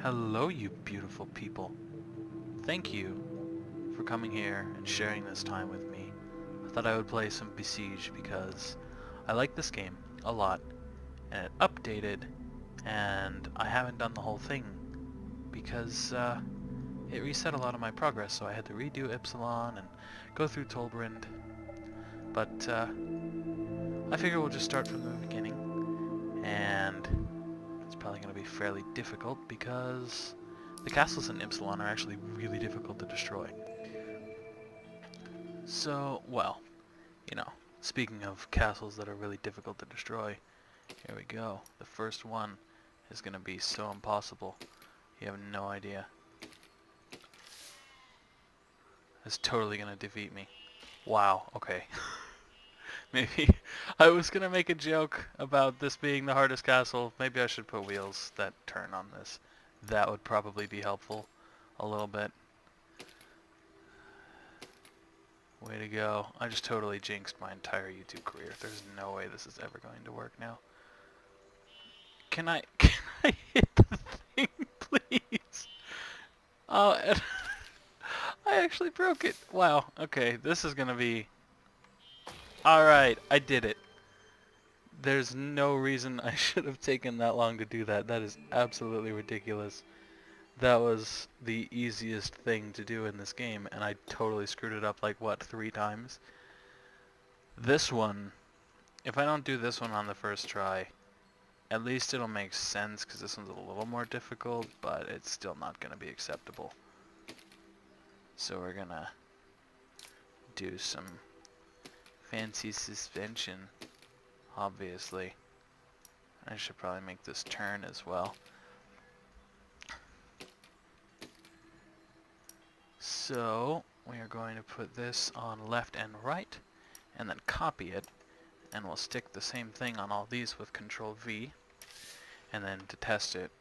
Hello, you beautiful people. Thank you for coming here and sharing this time with me. I thought I would play some Besiege because I like this game a lot, and it updated, and I haven't done the whole thing because it reset a lot of my progress, so I had to redo Epsilon and go through Tolbrand. But I figure we'll just start from the beginning, and it's probably going to be fairly difficult because the castles in Epsilon are actually really difficult to destroy. So, well, speaking of castles that are really difficult to destroy, here we go. The first one is going to be so impossible. You have no idea. It's totally going to defeat me. Wow, okay. Maybe I was going to make a joke about this being the hardest castle. Maybe I should put wheels that turn on this. That would probably be helpful a little bit. Way to go. I just totally jinxed my entire YouTube career. There's no way this is ever going to work now. Can I hit the thing, please? Oh, and I actually broke it. Wow, okay, this is gonna be... Alright, I did it. There's no reason I should have taken that long to do that. That is absolutely ridiculous. That was the easiest thing to do in this game, and I totally screwed it up like, what, 3 times? This one, if I don't do this one on the first try, at least it'll make sense because this one's a little more difficult, but it's still not going to be acceptable. So we're going to do some fancy suspension, obviously. I should probably make this turn as well. So we are going to put this on left and right, and then copy it, and we'll stick the same thing on all these with Control V. And then to test it,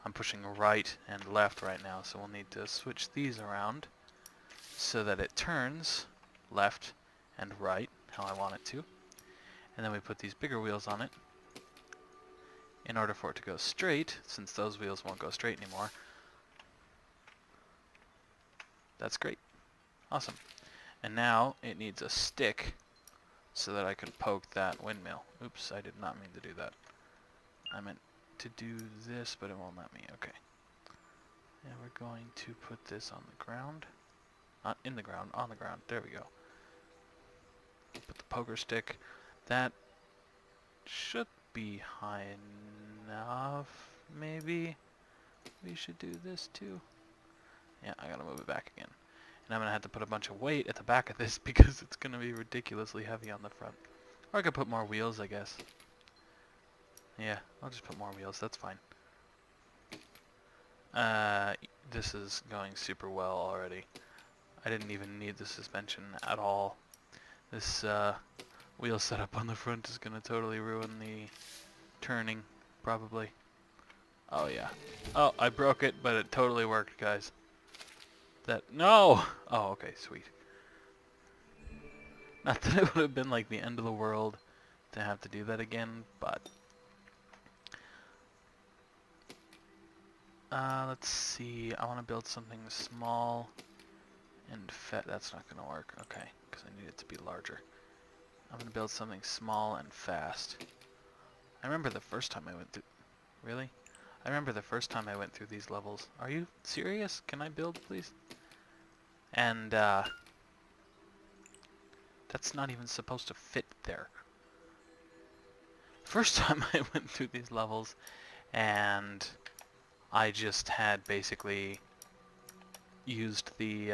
I'm pushing right and left right now, so we'll need to switch these around so that it turns left and right, how I want it to. And then we put these bigger wheels on it in order for it to go straight, since those wheels won't go straight anymore. That's great. Awesome. And now it needs a stick so that I can poke that windmill. Oops, I did not mean to do that. I meant to do this, but it won't let me. Okay. And we're going to put this on the ground. Not in the ground, on the ground. There we go. Put the poker stick. That should be high enough, maybe. We should do this too. Yeah, I gotta move it back again. And I'm gonna have to put a bunch of weight at the back of this because it's gonna be ridiculously heavy on the front. Or I could put more wheels, I guess. Yeah, I'll just put more wheels, that's fine. This is going super well already. I didn't even need the suspension at all. This wheel setup on the front is gonna totally ruin the turning, probably. Oh yeah. Oh, I broke it, but it totally worked, guys. No! Oh, okay, sweet. Not that it would have been like the end of the world to have to do that again, but... let's see, I want to build something small and fat. That's not going to work, okay, because I need it to be larger. I'm going to build something small and fast. I remember the first time I went through... Really? I remember the first time I went through these levels. Are you serious? Can I build, please? And, that's not even supposed to fit there. First time I went through these levels, and I just had basically used the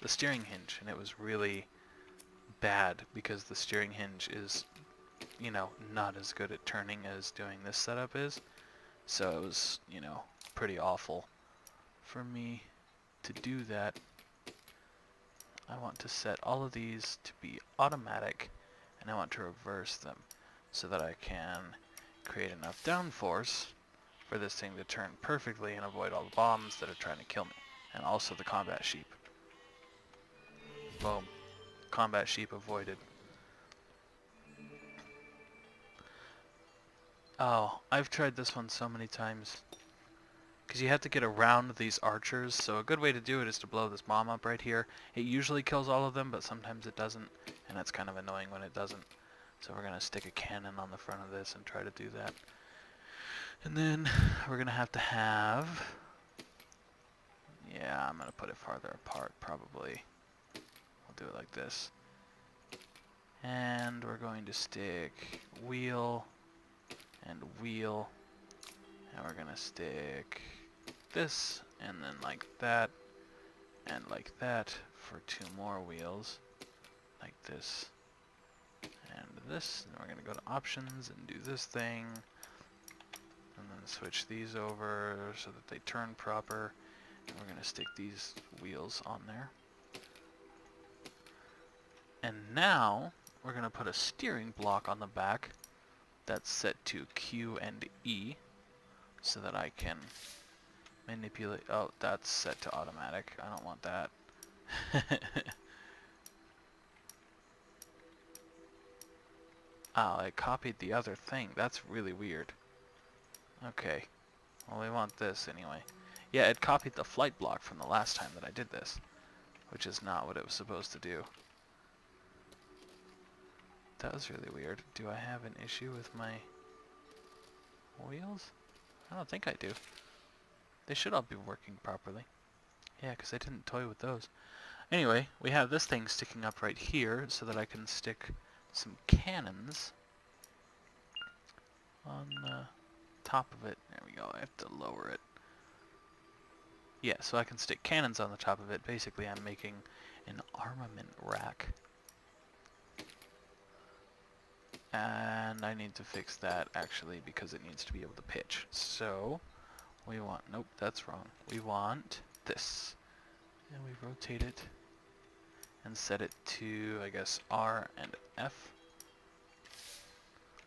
steering hinge, and it was really bad because the steering hinge is, not as good at turning as doing this setup is. So it was, pretty awful for me to do that. I want to set all of these to be automatic, and I want to reverse them so that I can create enough downforce for this thing to turn perfectly and avoid all the bombs that are trying to kill me. And also the combat sheep. Boom. Combat sheep avoided. Oh, I've tried this one so many times. Because you have to get around these archers, so a good way to do it is to blow this bomb up right here. It usually kills all of them, but sometimes it doesn't, and that's kind of annoying when it doesn't. So we're going to stick a cannon on the front of this and try to do that. And then we're going to have... Yeah, I'm going to put it farther apart, probably. I'll do it like this. And we're going to stick wheel and wheel. And we're going to stick this, and then like that, and like that for 2 more wheels. Like this, and this. And we're going to go to options and do this thing. And then switch these over so that they turn proper. And we're going to stick these wheels on there. And now we're going to put a steering block on the back that's set to Q and E so that I can manipulate. Oh, that's set to automatic. I don't want that. Oh, I copied the other thing. That's really weird. Okay. Well, we want this anyway. Yeah, it copied the flight block from the last time that I did this, which is not what it was supposed to do. That was really weird. Do I have an issue with my wheels? I don't think I do. They should all be working properly. Yeah, because I didn't toy with those. Anyway, we have this thing sticking up right here so that I can stick some cannons on the top of it. There we go. I have to lower it. Yeah, so I can stick cannons on the top of it. Basically, I'm making an armament rack. And I need to fix that, actually, because it needs to be able to pitch. So, we want... Nope, that's wrong. We want this. And we rotate it and set it to, I guess, R and F.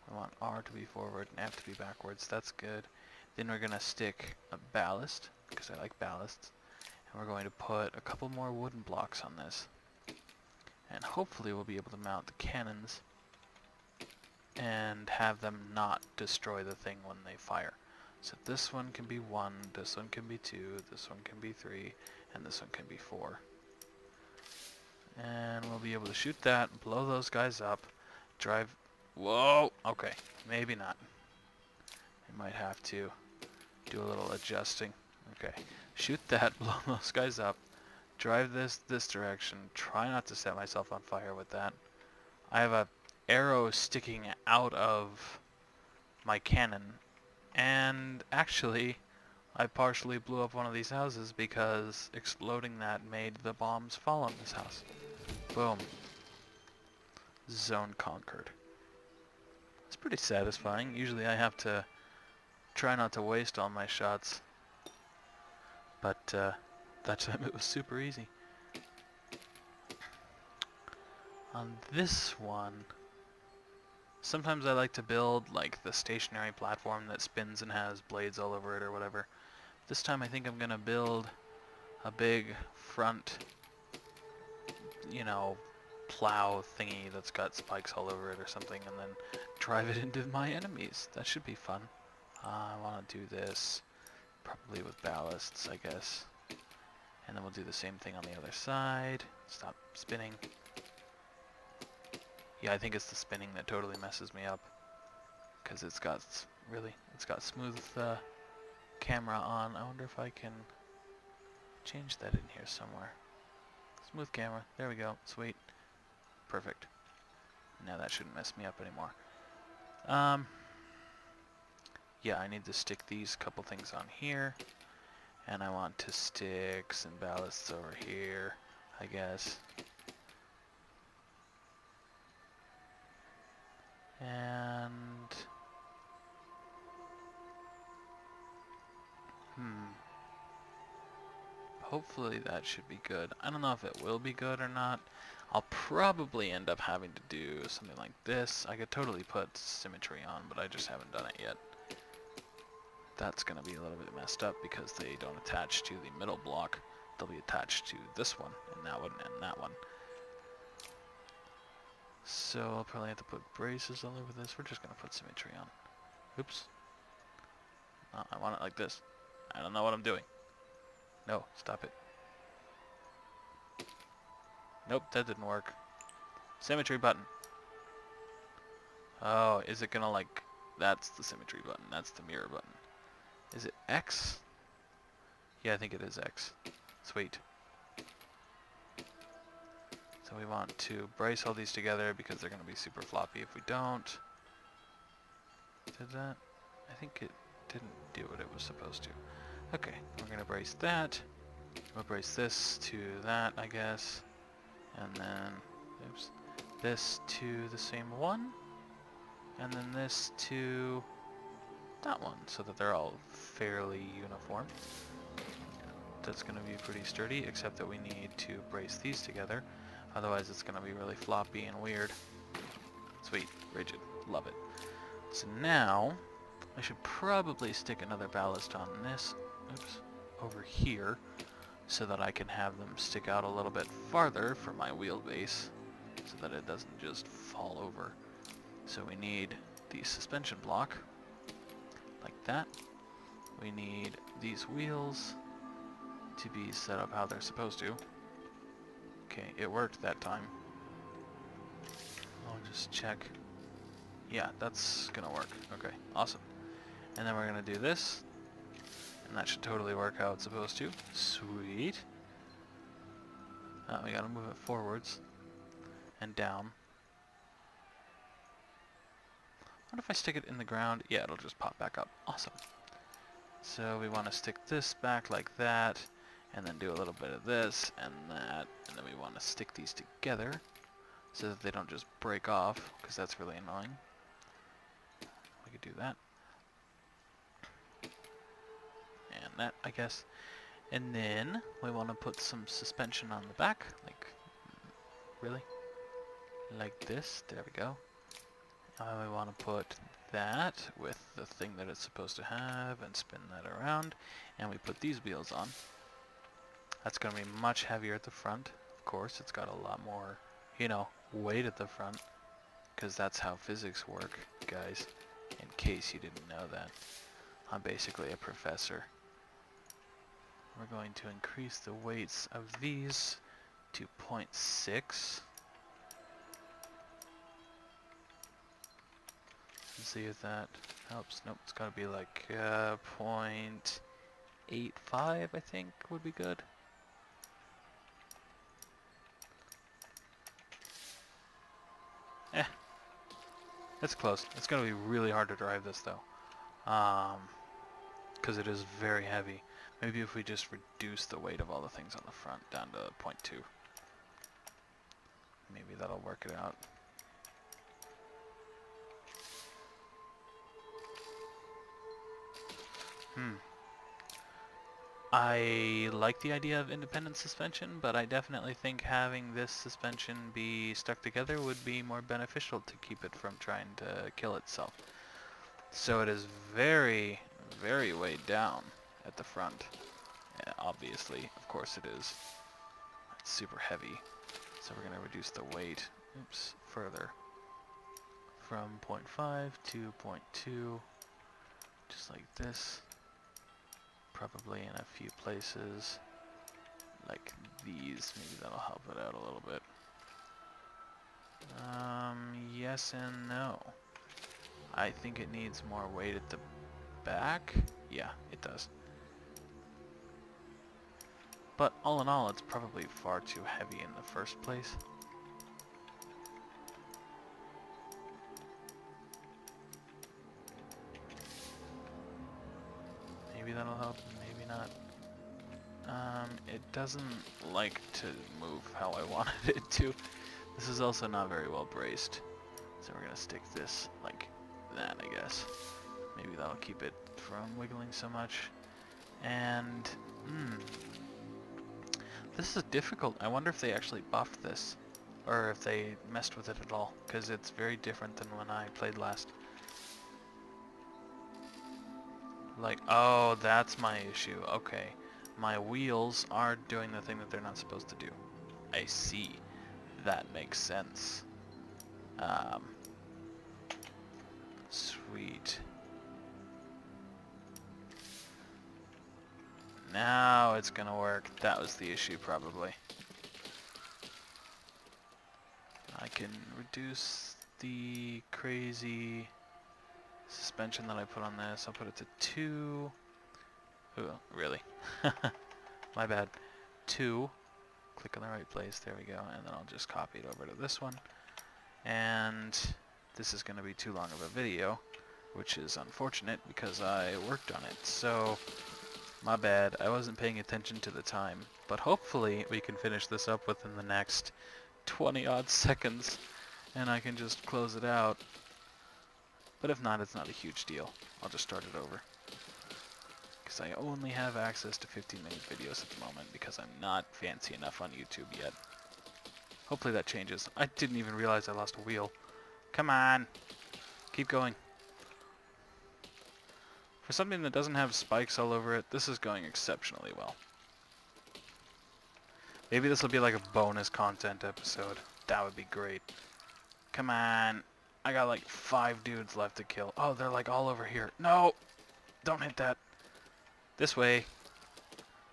We want R to be forward and F to be backwards. That's good. Then we're going to stick a ballast, because I like ballasts. And we're going to put a couple more wooden blocks on this. And hopefully we'll be able to mount the cannons and have them not destroy the thing when they fire. So this one can be 1, this one can be 2, this one can be 3, and this one can be 4. And we'll be able to shoot that, blow those guys up, drive... Whoa! Okay, maybe not. I might have to do a little adjusting. Okay, shoot that, blow those guys up, drive this direction, try not to set myself on fire with that. I have a arrow sticking out of my cannon, and actually I partially blew up one of these houses because exploding that made the bombs fall on this house. Boom. Zone conquered. It's pretty satisfying. Usually I have to try not to waste all my shots, but that time it was super easy. On this one, sometimes I like to build like the stationary platform that spins and has blades all over it or whatever. This time I think I'm gonna build a big front, you know, plow thingy that's got spikes all over it or something, and then drive it into my enemies. That should be fun. I want to do this probably with ballasts, I guess. And then we'll do the same thing on the other side. Stop spinning. Yeah, I think it's the spinning that totally messes me up, because it's got smooth camera on. I wonder if I can change that in here somewhere. Smooth camera. There we go. Sweet. Perfect. Now that shouldn't mess me up anymore. Yeah, I need to stick these couple things on here, and I want to stick some ballasts over here, I guess. And hopefully that should be good. I don't know if it will be good or not. I'll probably end up having to do something like this. I could totally put symmetry on, but I just haven't done it yet. That's going to be a little bit messed up because they don't attach to the middle block. They'll be attached to this one, and that one, and that one. So I'll probably have to put braces all over this. We're just going to put symmetry on. Oops. Oh, I want it like this. I don't know what I'm doing. No, stop it. Nope, that didn't work. Symmetry button. Oh, is it gonna like... That's the symmetry button. That's the mirror button. Is it X? Yeah, I think it is X. Sweet. So we want to brace all these together because they're going to be super floppy if we don't. Did that? I think it didn't do what it was supposed to. Okay, we're going to brace that. We'll brace this to that, I guess. And then, oops, this to the same one. And then this to that one, so that they're all fairly uniform. That's going to be pretty sturdy, except that we need to brace these together. Otherwise it's going to be really floppy and weird. Sweet, rigid, love it. So now, I should probably stick another ballast on this, oops, over here, so that I can have them stick out a little bit farther for my wheelbase, so that it doesn't just fall over. So we need the suspension block, like that. We need these wheels to be set up how they're supposed to. Okay, it worked that time. I'll just check. Yeah, that's gonna work. Okay, awesome. And then we're gonna do this, and that should totally work how it's supposed to. Sweet. We gotta move it forwards and down. What if I stick it in the ground? Yeah, it'll just pop back up. Awesome. So we want to stick this back like that, and then do a little bit of this and that, and then we want to stick these together so that they don't just break off, because that's really annoying. We could do that. And that, I guess. And then we want to put some suspension on the back, like, really? Like this, there we go. We want to put that with the thing that it's supposed to have and spin that around, and we put these wheels on. That's going to be much heavier at the front. Of course, it's got a lot more, you know, weight at the front, because that's how physics work, guys, in case you didn't know that. I'm basically a professor. We're going to increase the weights of these to 0.6. Let's see if that helps. Nope, it's got to be like 0.85, I think, would be good. It's close. It's going to be really hard to drive this, though, because it is very heavy. Maybe if we just reduce the weight of all the things on the front down to 0.2. Maybe that'll work it out. I like the idea of independent suspension, but I definitely think having this suspension be stuck together would be more beneficial to keep it from trying to kill itself. So it is very, very weighed down at the front. Yeah, obviously, of course it is. It's super heavy. So we're going to reduce the weight, oops, further. From 0.5 to 0.2, just like this. Probably in a few places, like these. Maybe that'll help it out a little bit. Yes and no. I think it needs more weight at the back. Yeah, it does. But all in all, it's probably far too heavy in the first place. Maybe that'll help, maybe not. It doesn't like to move how I wanted it to. This is also not very well braced. So we're gonna stick this like that, I guess. Maybe that'll keep it from wiggling so much. And, this is difficult. I wonder if they actually buffed this, or if they messed with it at all, because it's very different than when I played last. Like, oh, that's my issue. Okay. My wheels are doing the thing that they're not supposed to do. I see. That makes sense. Sweet. Now it's gonna work. That was the issue, probably. I can reduce the crazy suspension that I put on this. I'll put it to 2. Ooh, really? My bad. 2. Click on the right place. There we go. And then I'll just copy it over to this one. And this is going to be too long of a video, which is unfortunate because I worked on it. So, my bad. I wasn't paying attention to the time. But hopefully we can finish this up within the next 20 odd seconds and I can just close it out. But if not, it's not a huge deal. I'll just start it over. Because I only have access to 15-minute videos at the moment because I'm not fancy enough on YouTube yet. Hopefully that changes. I didn't even realize I lost a wheel. Come on! Keep going. For something that doesn't have spikes all over it, this is going exceptionally well. Maybe this will be like a bonus content episode. That would be great. Come on. I got like 5 dudes left to kill. Oh, they're like all over here. No! Don't hit that. This way.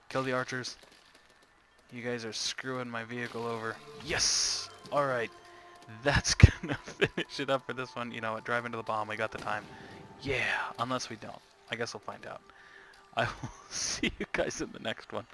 Kill the archers. You guys are screwing my vehicle over. Yes! Alright. That's gonna finish it up for this one. You know what? Drive into the bomb. We got the time. Yeah! Unless we don't. I guess we'll find out. I will see you guys in the next one.